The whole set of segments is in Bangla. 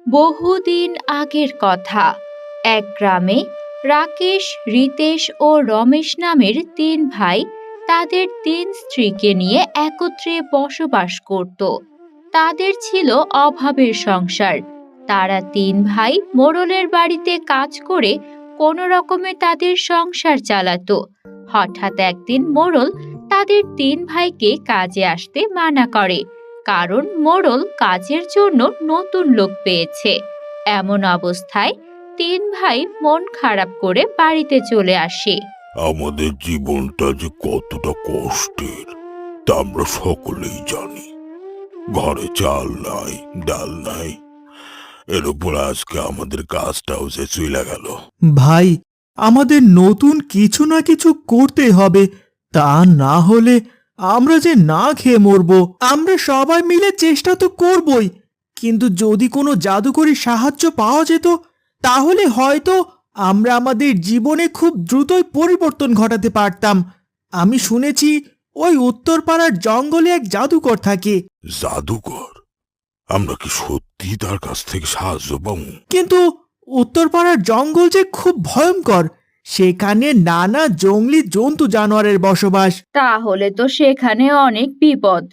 বহুদিন আগের কথা। এক গ্রামে রাকেশ, রিতেশ ও রমেশ নামের তিন ভাই তাদের তিন স্ত্রীকে নিয়ে একত্রে বসবাস করত। তাদের ছিল অভাবের সংসার। তারা তিন ভাই মোড়লের বাড়িতে কাজ করে কোনো রকমে তাদের সংসার চালাতো। হঠাৎ একদিন মোড়ল তাদের তিন ভাইকে কাজে আসতে মানা করে, কারণ মোড়ল কাজের জন্য নতুন লোক পেয়েছে। এমন অবস্থায় তিন ভাই মন খারাপ করে বাড়িতে চলে আসে। আমাদের জীবনটা যে কতটা কষ্টের তা আমরা সকলেই জানি। ঘরে চাল নাই, ডাল নাই, এর উপর আজকে আমাদের কাজটাও যে চলে গেল। ভাই, আমাদের নতুন কিছু না কিছু করতে হবে, তা না হলে আমরা যে না খেয়ে মরব। আমরা সবাই মিলে চেষ্টা তো করবই, কিন্তু যদি কোনো জাদুকরী সাহায্য পাওয়া যেত তাহলে হয়তো আমরা আমাদের জীবনে খুব দ্রুতই পরিবর্তন ঘটাতে পারতাম। আমি শুনেছি ওই উত্তরপাড়ার জঙ্গলে এক জাদুকর থাকে। জাদুকর? আমরা কি সত্যি তার কাছ থেকে সাহায্য পাবো? কিন্তু উত্তরপাড়ার জঙ্গল যে খুব ভয়ঙ্কর, সেখানে নানা জঙ্গলি জন্তু জানোয়ারের বসবাস। তাহলে তো সেখানে অনেক বিপদ।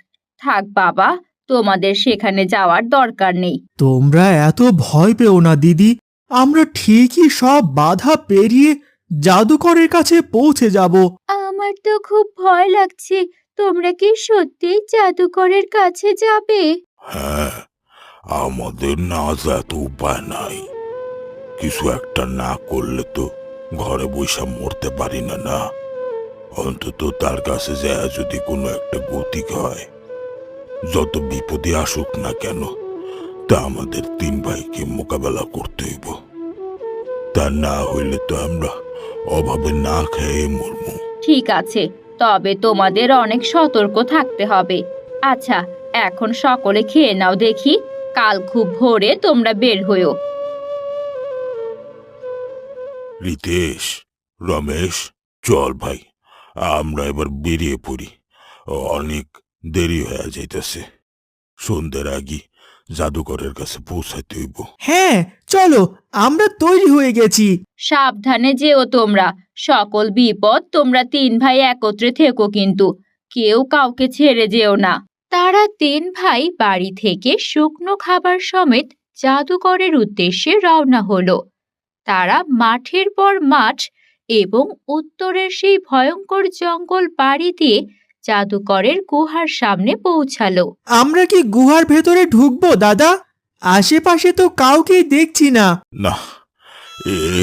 থাক বাবা, তোমাদের সেখানে যাওয়ার দরকার নেই। তোমরা এত ভয় পেও না দিদি, আমরা ঠিকই সব বাধা পেরিয়ে জাদুকরের কাছে পৌঁছে যাব। আমার তো খুব ভয় লাগছে। তোমরা কি সত্যি জাদুকরের কাছে যাবে? হ্যাঁ, আমাদের না যেত উপায় নাই। কিছু একটা না করলে তো ঘরে বসে মরতে পারি না। না, অন্তত তার কাছে যায় যদি কোনো একটা গতি হয়, যত বিপদে আসুক না কেন, তা আমাদের তিন ভাইকে মোকাবেলা করতে হইব। তা না হইলে তো আমরা অভাবে না খেয়ে মরবো। ঠিক আছে, তবে তোমাদের অনেক সতর্ক থাকতে হবে। আচ্ছা, এখন সকলে খেয়ে নাও দেখি, কাল খুব ভোরে তোমরা বের হইও। রিতেশ, রমেশ, চল ভাই, আমরা এবার বেরিয়ে পড়ি। অনেক দেরি হয়ে যাইতেছে। সন্ধ্যের আগে জাদুকরের কাছে পৌঁছাতে হইব। হ্যাঁ, চলো, আমরা তৈরি হয়ে গেছি। সাবধানে যেও তোমরা। সকল বিপদ তোমরা তিন ভাই একত্রে থেকো, কিন্তু কেউ কাউকে ছেড়ে যেও না। তারা তিন ভাই বাড়ি থেকে শুকনো খাবার সমেত জাদুকরের উদ্দেশ্যে রওনা হলো। তারা মাঠের পর মাঠ এবং উত্তরের সেই ভয়ঙ্কর জঙ্গল পাড়ি দিয়ে জাদুকরের গুহার সামনে পৌঁছালো। আমরা কি গুহার ভেতরে ঢুকবো দাদা? আশেপাশে তো কাউকেই দেখছি না। না,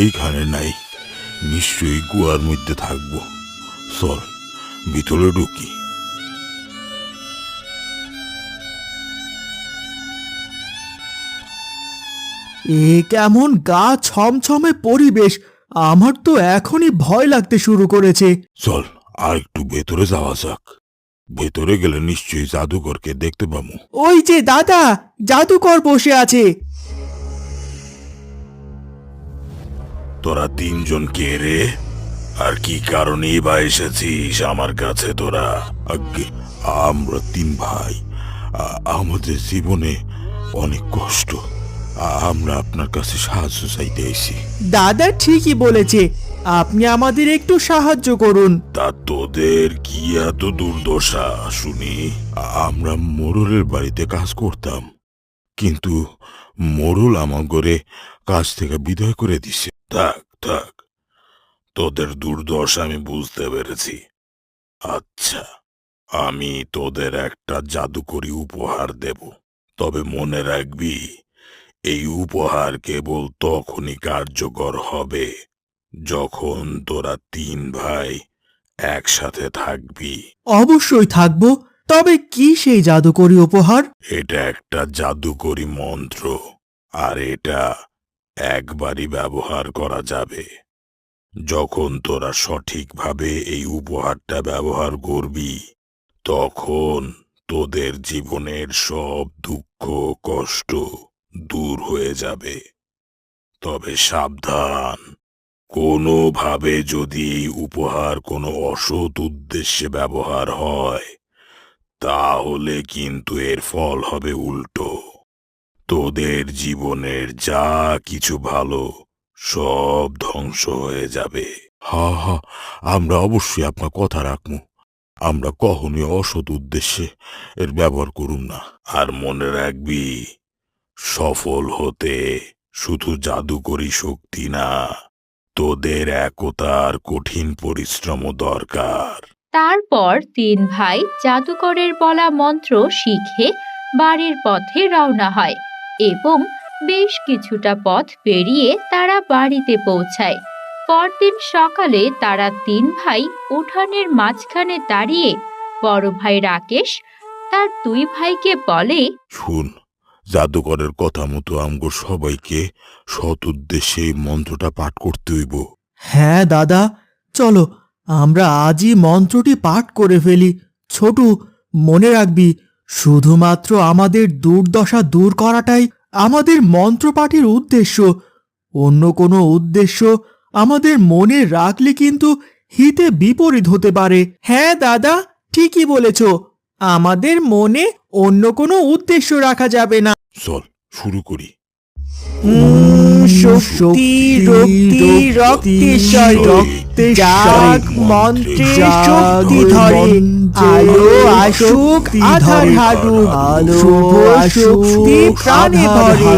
এইখানে নাই, নিশ্চয়ই গুহার মধ্যে থাকবো। চল, ভিতরে ঢুকি। এ কেমন গা ছমছমে পরিবেশ! আমার তো এখনই ভয় লাগতে শুরু করেছে। চল, আর একটু ভেতরে যাওয়া যাক। ভেতরে গেলে নিশ্চয়ই জাদুকরকে দেখতে পাবো। ওই যে দাদা, জাদুকর বসে আছে। তোরা তিনজন কে রে? আর কি কারণেই বা এসেছিস আমার কাছে তোরা? আগে, আমরা তিন ভাই, আমাদের জীবনে অনেক কষ্ট। আমরা আপনার কাছে সাহায্য চাইতে এসেছি। দাদা ঠিকই বলেছে, আপনি আমাদের একটু সাহায্য করুন। তা তোদের কি এত দুর্দশা শুনি? আমরা মোড়লের বাড়িতে কাজ করতাম, কিন্তু মোড়ল আমাগরে কাজ থেকে বিদায় করে দিছে। থাক থাক, তোদের দুর্দশা আমি বুঝতে পেরেছি। আচ্ছা, আমি তোদের একটা জাদুকরি উপহার দেব, তবে মনে রাখবি এই উপহার কেবল তখনই কার্যকর হবে যখন তোরা তিন ভাই একসাথে থাকবি। অবশ্যই থাকবো, তবে কি সেই জাদুকরি উপহার? এটা একটা জাদুকরি মন্ত্র, আর এটা একবারই ব্যবহার করা যাবে। যখন তোরা সঠিকভাবে এই উপহারটা ব্যবহার করবি, তখন তোদের জীবনের সব দুঃখ কষ্ট দূর হয়ে যাবে। তবে সাবধান, কোনোভাবে যদি এই উপহার কোনো অসৎ উদ্দেশ্যে ব্যবহার হয়, তাহলে কিন্তু এর ফল হবে উল্টো। তোদের জীবনের যা কিছু ভালো সব ধ্বংস হয়ে যাবে। হা হা, আমরা অবশ্যই আপনার কথা রাখবো। আমরা কখনোই অসৎ উদ্দেশ্যে এর ব্যবহার করুম না। আর মনে রাখবি, সফল হতে শুধু জাদুকরি শক্তি না, তোদের একতার কঠিন পরিশ্রমও দরকার। তারপর তিন ভাই জাদুকরের বলা মন্ত্র শিখে বাড়ির পথে রওনা হয় এবং বেশ কিছুটা পথ পেরিয়ে তারা বাড়িতে পৌঁছায়। পরদিন সকালে তারা তিন ভাই উঠানের মাঝখানে দাঁড়িয়ে বড় ভাই রাকেশ তার দুই ভাইকে বলে, শুন, জাদুকরের কথা মতো আমগো সবাইকে সৎ উদ্দেশ্যে এই মন্ত্রটা পাঠ করতে হইব। হ্যাঁ দাদা, চলো আমরা আজই মন্ত্রটি পাঠ করে ফেলি। ছোটু, মনে রাখবি, শুধুমাত্র আমাদের দুর্দশা দূর করাটাই আমাদের মন্ত্রপাঠের উদ্দেশ্য। অন্য কোনো উদ্দেশ্য আমাদের মনে রাখলে কিন্তু হিতে বিপরীত হতে পারে। হ্যাঁ দাদা, ঠিকই বলেছ, আমাদের মনে অন্য কোনো উদ্দেশ্য রাখা যাবে না। চল শুরু করি। শক্তি রক্তি রক্তেশ্বরী জাগ মন্ত্রে শক্তি ধরে আলো আসুক আধার হারুক শুভ শক্তি প্রাণে ভরে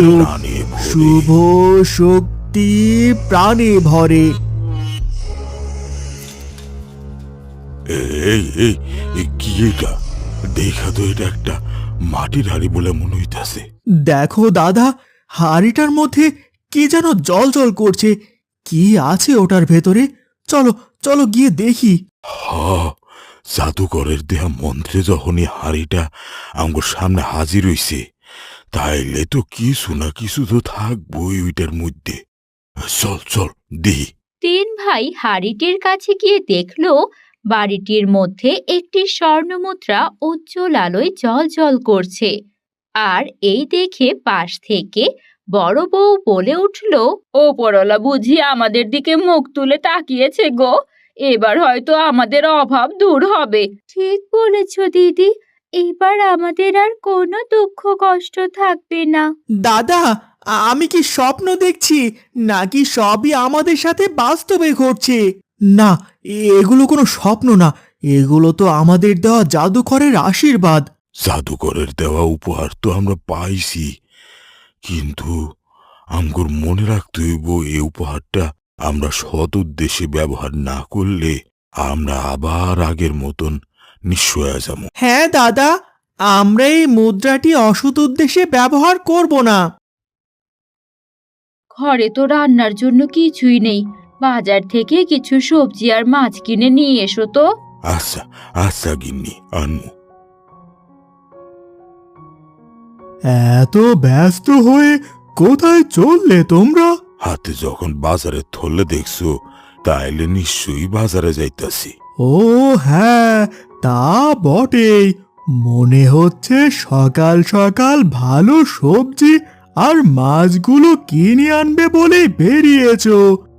শুভ শক্তি প্রাণে ভরে। এই এই এই কি এটা? দেখা তো এটা একটা মাটির হাড়ি বলে মনে হইতাছে। দেখো দাদা, হাড়িটার মধ্যে কি যেন জল জল করছে। কি আছে ওটার ভেতরে? চলো চলো গিয়ে দেখি। জাদুকরের দেহা মন্ত্রে যখনই হাড়িটা আমার সামনে হাজির হইছে, তাইলে তো কিছু না কিছু তো থাকবই ওইটার মধ্যে। চল চল দেখি। তিন ভাই হাড়িটির কাছে গিয়ে দেখলো বাড়িটির মধ্যে একটি স্বর্ণমুদ্রা উজ্জ্বল আলোয় জ্বলজ্বল করছে। আর এই দেখে পাশ থেকে বড় বউ বলে উঠল, ওপরওয়ালা বুঝি আমাদের দিকে মুখ তুলে তাকিয়েছে গো, এবার হয়তো আমাদের অভাব দূর হবে। ঠিক বলেছ দিদি, এবার আমাদের আর কোনো দুঃখ কষ্ট থাকবে না। দাদা, আমি কি স্বপ্ন দেখছি নাকি সবই আমাদের সাথে বাস্তবে ঘটছে? না, এগুলো কোনো স্বপ্ন না, এগুলো তো আমাদের দেওয়া জাদুকরের আশীর্বাদ। জাদুকরের দেওয়া উপহার তো আমরা পাইছি, কিন্তু আমগর মনে রাখতে হইব এই উপহারটা আমরা সৎ উদ্দেশ্যে ব্যবহার না করলে আমরা আবার আগের মতন নিঃস্ব হয়ে যাবো। হ্যাঁ দাদা, আমরা এই মুদ্রাটি অসৎ উদ্দেশ্যে ব্যবহার করব না। ঘরে তো রান্নার জন্য কিছুই নেই, বাজার থেকে কিছু সবজি আর মাছ কিনে নিয়ে এসো তো। আচ্ছা আচ্ছা গিন্নি, আনমু। এত ব্যস্ত হয়ে কোথায় চললে তোমরা? হাতে যখন বাজারে থলে দেখছো, তাইলে নিশ্চয়ই বাজারে যাইতাছি। ও হ্যাঁ, তা বটেই। মনে হচ্ছে সকাল সকাল ভালো সবজি আর মাছগুলো কিনে আনবে বলে বেরিয়েছো।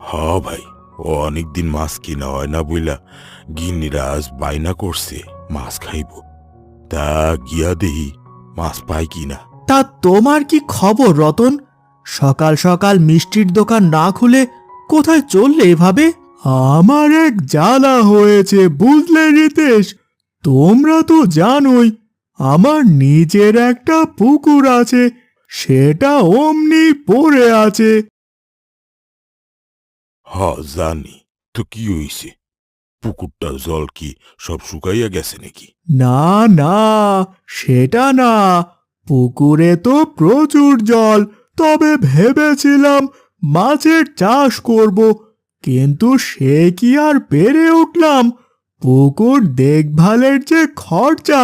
হ ভাই, ও অনেকদিন মাছ কিনা হয় না বইলা গিন্নিরা আজ বায়না করছে মাছ খাইব। তা গিয়া দেহি মাছ পাই কিনা। তা তোমার কি খবর রতন? সকাল সকাল মিষ্টির দোকান না খুলে কোথায় চললে এভাবে? আমার এক জ্বালা হয়েছে বুঝলে রিতেশ। তোমরা তো জানোই আমার নিজের একটা পুকুর আছে, সেটা অমনি পড়ে আছে। হ জানি, তো কি হইছে? পুকুরটার জল কি সব শুকাইয়া গেছে নাকি? না না, সেটা না। পুকুরে তো প্রচুর জল, তবে ভেবেছিলাম মাছের চাষ করব, কিন্তু সে কি আর পেরে উঠলাম। পুকুর দেখভালের যে খরচা,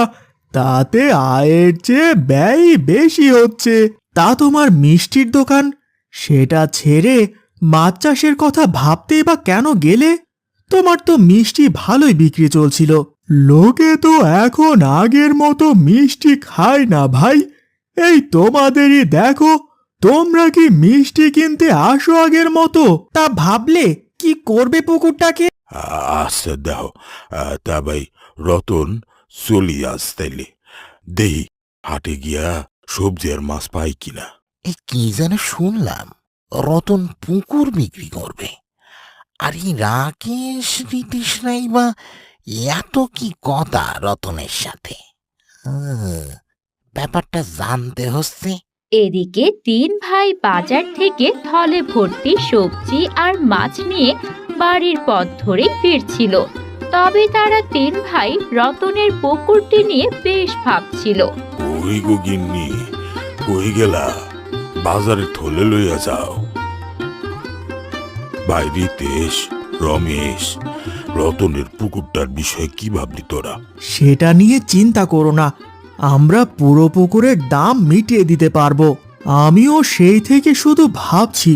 তাতে আয়ের চেয়ে ব্যয় বেশি হচ্ছে। তা তোমার মিষ্টির দোকান, সেটা ছেড়ে মাছ চাষের কথা ভাবতেই বা কেন গেলে? তোমার তো মিষ্টি ভালোই বিক্রি চলছিল। লোকে তো এখন আগের মতো মিষ্টি খায় না ভাই। এই তোমাদেরই দেখো, তোমরা কি মিষ্টি কিনতে আসো আগের মতো? তা ভাবলে কি করবে পুকুরটাকে? আচ্ছা দাও। তা ভাই রতন, চলি আজ তাইলে। দেহি হাটে গিয়া সবজি আর মাছ পাই কিনা। এই কি যেন শুনলাম, রতন পুকুর বিক্রি করবে। আর এই রাকেশ নীতিশ নাই বা এত কি কথা রতনের সাথে? ব্যাপারটা জানতে হচ্ছে। এদিকে তিন ভাই বাজার থেকে থলে ভর্তি সবজি আর মাছ নিয়ে বাড়ির পথ ধরে ফিরছিল। তবে তারা তিন ভাই রতনের পুকুরটি নিয়ে বেশ ভাবছিল। কই গো গিন্নি, কই গেলা? বাজারে থলে লইয়া যাও। ভাই রিতেশ, রমেশ, রতনের পুকুরটার বিষয়ে কি ভাবলি তোরা? সেটা নিয়ে চিন্তা করো না, আমরা পুরো পুকুরের দাম মিটিয়ে দিতে পারবো। আমিও সেই থেকে শুধু ভাবছি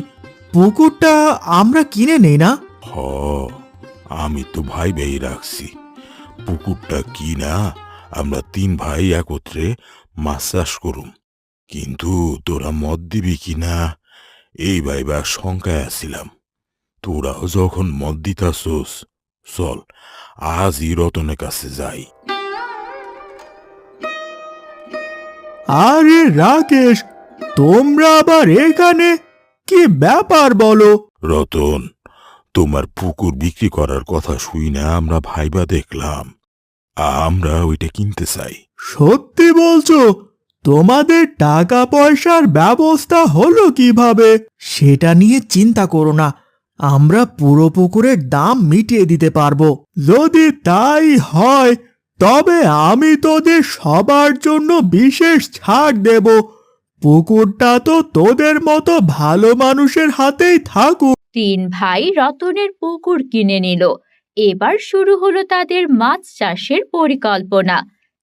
পুকুরটা আমরা কিনে নেই না। হ, আমি তো ভাই ভাই রাখছি পুকুরটা কিনা আমরা তিন ভাই একত্রে মাছ চাষ করুম। কিন্তু তোরা মদ দিবি কিনা এই ভাইবা শঙ্কায় আছিলাম। তোরাও যখন মদ দিতাছোস, চল আজই রতনের কাছে যাই। আরে রাকেশ, তোমরা আবার এখানে? কি ব্যাপার বলো? রতন, তোমার পুকুর বিক্রি করার কথা শুই না আমরা ভাইবা দেখলাম, আমরা ওইটা কিনতে চাই। সত্যি বলছো? তোমাদের টাকা পয়সার ব্যবস্থা হলো কিভাবে? সেটা নিয়ে চিন্তা করো না, আমরা পুরো পুকুরের দাম মিটিয়ে দিতে পারবো। যদি তাই হয় তবে আমি তোদের সবার জন্য বিশেষ ছাড় দেব। পুকুরটা তো তোদের মতো ভালো মানুষের হাতেই থাকুক। তিন ভাই রতনের পুকুর কিনে নিল। এবার শুরু হলো তাদের মাছ চাষের পরিকল্পনা।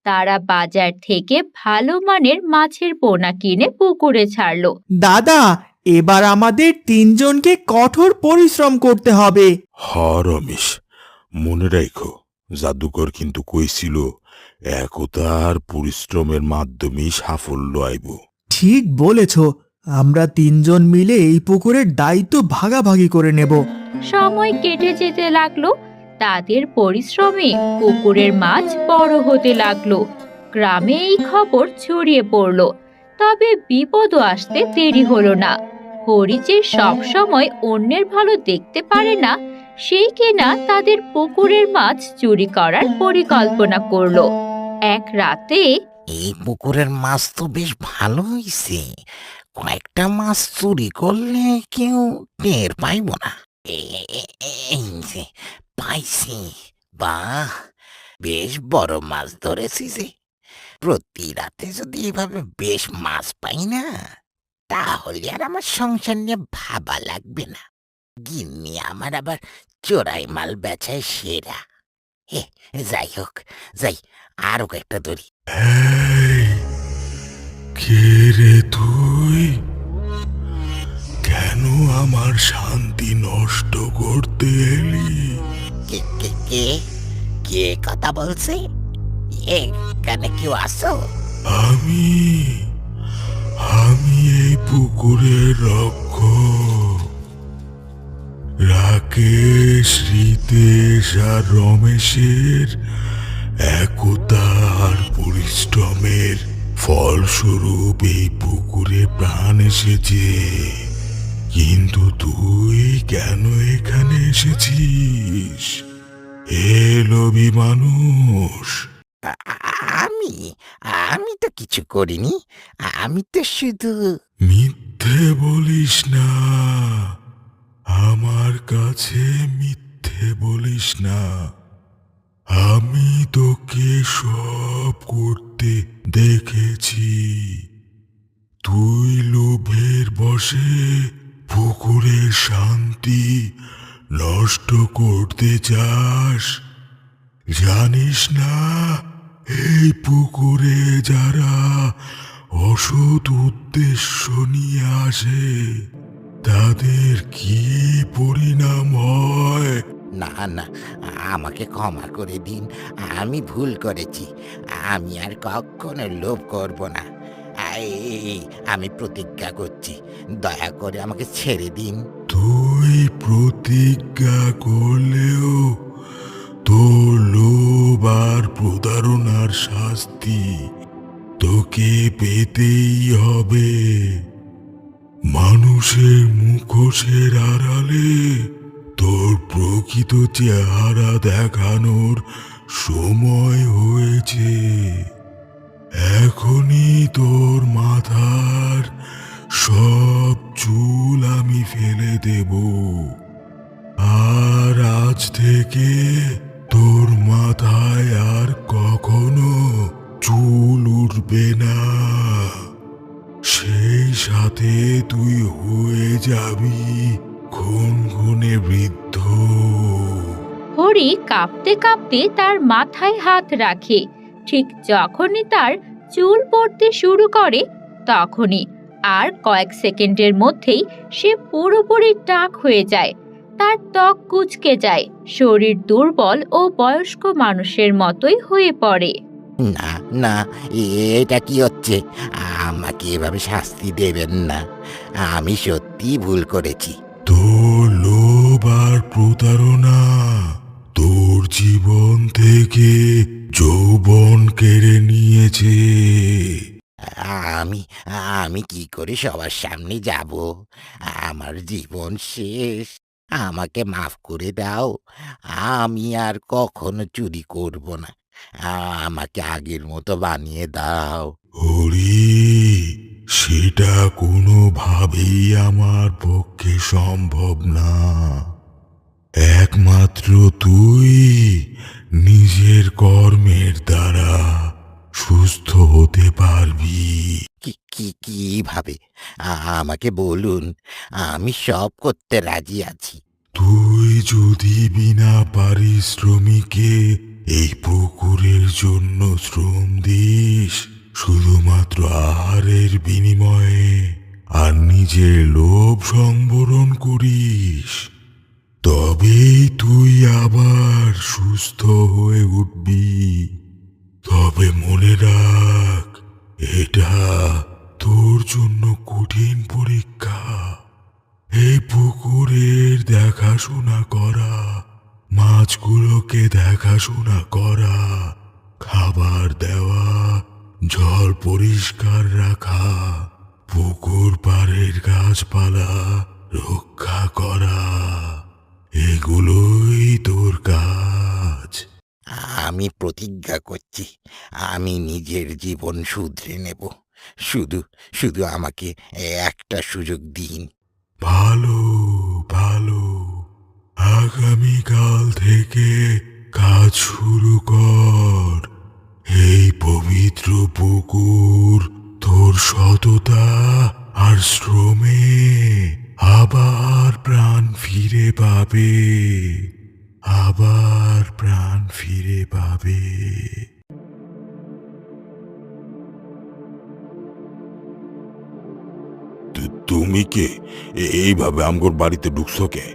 তারা বাজার থেকে ভালো মানের মাছের পোনা কিনে পুকুরে ছাড়লো। দাদা, এবার আমাদের তিনজনকে কঠোর পরিশ্রম করতে হবে। হ রমেশ, মনে রাখো জাদুকর কিন্তু কইছিল একতা আর পরিশ্রমের মাধ্যমেই সাফল্য আইব। ঠিক বলেছ, আমরা তিনজন মিলে এই পুকুরের দায়িত্ব ভাগাভাগি করে নেব। সময় কেটে যেতে লাগলো। তাদের পরিশ্রমে পুকুরের মাছ বড় হতে লাগলো। গ্রামে এই খবর ছড়িয়ে পড়লো। তবে বিপদও আসতে দেরি হলো না। হরি যে সব সময় অন্যের ভালো দেখতে পারে না, সেই কিনা তাদের পুকুরের মাছ চুরি করার পরিকল্পনা করলো। এক রাতে এই পুকুরের মাছ তো বেশ ভালো হইছে। কয়েকটা মাছ চুরি করলে কেউ টের পাইব না। এই যে পাইছি, বাহ, বেশ বড় মাছ ধরেছি যে। প্রতি রাতে যদি এভাবে বেশ মাছ পাই না, তাহলে আর আমার সংসার নিয়ে ভাবা লাগবে না। গিন্নি আমার আবার চোরাই মাল বেচায় সেরা। হে, যাই হোক, যাই আরো কয়েকটা ধরি। এই, কে রে তুই? কেন আমার শান্তি নষ্ট করতে এলি? কে কে কে কে কথা বলছে? এখানে কেউ আসো? আমি আমি এই পুকুরের রক্ষক রাকেশ, রিতেশ আর রমেশের একতা আর পরিশ্রমের ফলস্বরূপ এই পুকুরে প্রাণ এসেছে। কিন্তু তুই কেন এখানে এসেছিস? এ লোভী মানুষ! আমি আমি তো কিছু করিনি। আমি তো শুধু... মিথ্যে বলিস না, আমার কাছে মিথ্যে বলিস না। আমি তোকে সব করতে দেখেছি। তুই লোভের বশে পুকুরের শান্তি নষ্ট করতে চাস। জানিস না এই পুকুরে যারা অসৎ উদ্দেশ্য নিয়ে আসে তাদের কি পরিণাম হয়? না না, আমাকে ক্ষমা করে দিন। আমি ভুল করেছি। আমি আর কখনো লোভ করব না। এই, আমি প্রতিজ্ঞা করছি, দয়া করে আমাকে ছেড়ে দিন। তুই প্রতিজ্ঞা করলেও তোর লোভ আর প্রতারণার শাস্তি তোকে পেতেই হবে। মানুষের মুখোশের আড়ালে তোর প্রকৃত চেহারা দেখানোর সময় হয়েছে। এখনই তোর মাথার সব চুল আমি ফেলে দেব, আর আজ থেকে তোর মাথায় আর কখনো চুল উঠবে না। সেই সাথে তুই হয়ে যাবি খুনখুনে বৃদ্ধ। হরি কাঁপতে কাঁপতে তার মাথায় হাত রাখে। ঠিক যখনই তার চুল পড়তে শুরু করে তখনই আর কয়েক সেকেন্ডের মধ্যেই সে পুরোপুরি টাক হয়ে যায়। তার ত্বক কুঁচকে যায়, শরীর দুর্বল ও বয়স্ক মানুষের মতোই হয়ে পড়ে। না না, এটা কি হচ্ছে? আমাকে এভাবে শাস্তি দেবেন না, আমি সত্যি ভুল করেছি। তোর লোভ আর প্রতারণা তোর জীবন থেকে যৌবন কেড়ে নিয়েছে। আমি আমি কি করে সবার সামনে যাব? আমার জীবন শেষ, আমাকে মাফ করে দাও। আমি আর কখনো চুরি করব না, আমাকে আগের মতো বানিয়ে দাও। হরি, সেটা কোনোভাবেই আমার পক্ষে সম্ভব না। একমাত্র তুই নিজের কর্মের দ্বারা সুস্থ হতে পারবি। কিভাবে? আমাকে বলুন, আমি সব করতে রাজি আছি। তুই যদি বিনা পারিশ্রমিকে এই পুকুরের জন্য শ্রম দিস, শুধুমাত্র আহারের বিনিময়ে, আর নিজের লোভ সংবরণ করিস, তবেই তুই আবার সুস্থ হয়ে উঠবি। তবে মনে রাখ, এটা তোর জন্য কঠিন পরীক্ষা। এই পুকুরের দেখাশোনা করা, মাছগুলোকে দেখাশোনা করা, খাবার দেওয়া, জল পরিষ্কার রাখা, পুকুর পাড়ের গাছপালা রক্ষা করা, এগুলোই তোর কাজ। আমি প্রতিজ্ঞা করছি, আমি নিজের জীবন শুধরে নেব। শুধু শুধু আমাকে একটা সুযোগ দিন। ভালো ভালো, আগামীকাল থেকে কাজ শুরু কর। এই পবিত্র পুকুর তোর সততা আর শ্রমে আবার প্রাণ ফিরে পাবে, আবার প্রাণ ফিরে পাবে। তুমি কে? এইভাবে আমগোর বাড়িতে ঢুকছো কে?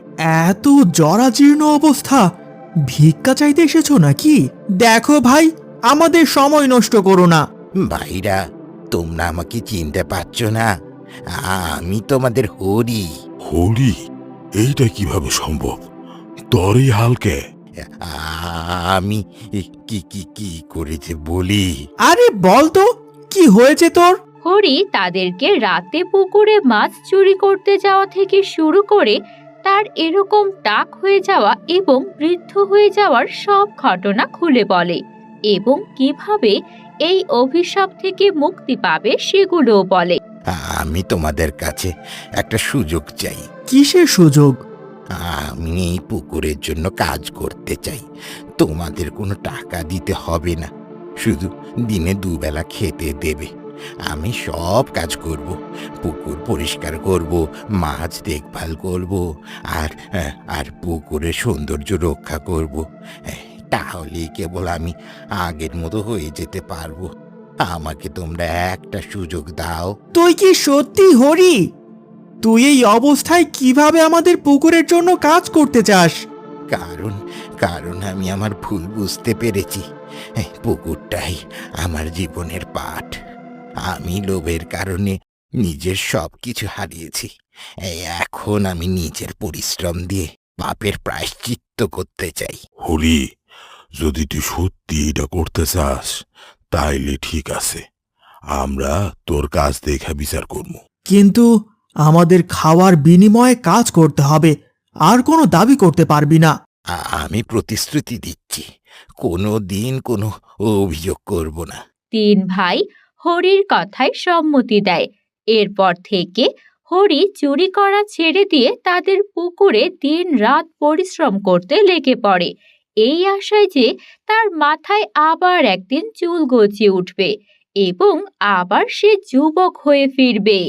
এত জরাজীর্ণ অবস্থা, ভিক্ষা চাইতে এসেছো নাকি? দেখো ভাই, আমাদের সময় নষ্ট করো না। ভাইরা, তোমরা আমাকে চিনতে পারছো না? আমি তোমাদের হরি। হরি? এইটা কিভাবে সম্ভব? তরই হালকে। আমি কি কি কি করেছে বলি? আরে বল তো, কি হয়েছে তোর? হরি তাদেরকে রাতে পুকুরে মাছ চুরি করতে যাওয়া থেকে শুরু করে তার এরকম টাক হয়ে যাওয়া এবং বৃদ্ধ হয়ে যাওয়ার সব ঘটনা খুলে বলে এবং কিভাবে এই অভিশাপ থেকে মুক্তি পাবে সেগুলোও বলে। আমি তোমাদের কাছে একটা সুযোগ চাই। কিসের সুযোগ? আমি এই পুকুরের জন্য কাজ করতে চাই। তোমাদের কোনো টাকা দিতে হবে না, শুধু দিনে দুবেলা খেতে দেবে। আমি সব কাজ করব, পুকুর পরিষ্কার করব, মাছ দেখভাল করব, আর আর পুকুরের সৌন্দর্য রক্ষা করব। তাহলেই কেবল আমি আগের মতো হয়ে যেতে পারবো। আমাকে তোমরা একটা সুযোগ দাও। তুই কি সত্যি হরি? তুই এই অবস্থায় কিভাবে আমাদের পুকুরের জন্য কাজ করতে চাস? কারণ কারণ আমি আমার ভুল বুঝতে পেরেছি। এই পুকুরটাই আমার জীবনের পাঠ। আমি লোভের কারণে নিজের সব কিছু হারিয়েছি। এখন আমি নিজের পরিশ্রম দিয়ে পাপের প্রায়শ্চিত্ত করতে চাই। হরি, যদি তুই সত্যি এটা করতে চাস তাইলে ঠিক আছে, আমরা তোর কাজ দেখা বিচার করবো। কিন্তু আমাদের খাওয়ার বিনিময়ে কাজ করতে হবে, আর কোনো দাবি করতে পারবি না। আমি প্রতিশ্রুতি দিচ্ছি কোনো দিন কোনো অভিযোগ করব না। তিন ভাই হরির কথায় সম্মতি দেয়। এরপর থেকে হরি চুরি করা ছেড়ে দিয়ে তাদের পুকুরে দিন-রাত পরিশ্রম করতে লেগে পড়ে, এই আশায় যে তার মাথায় আবার একদিন চুল গজিয়ে উঠবে এবং আবার সে যুবক হয়ে ফিরবে।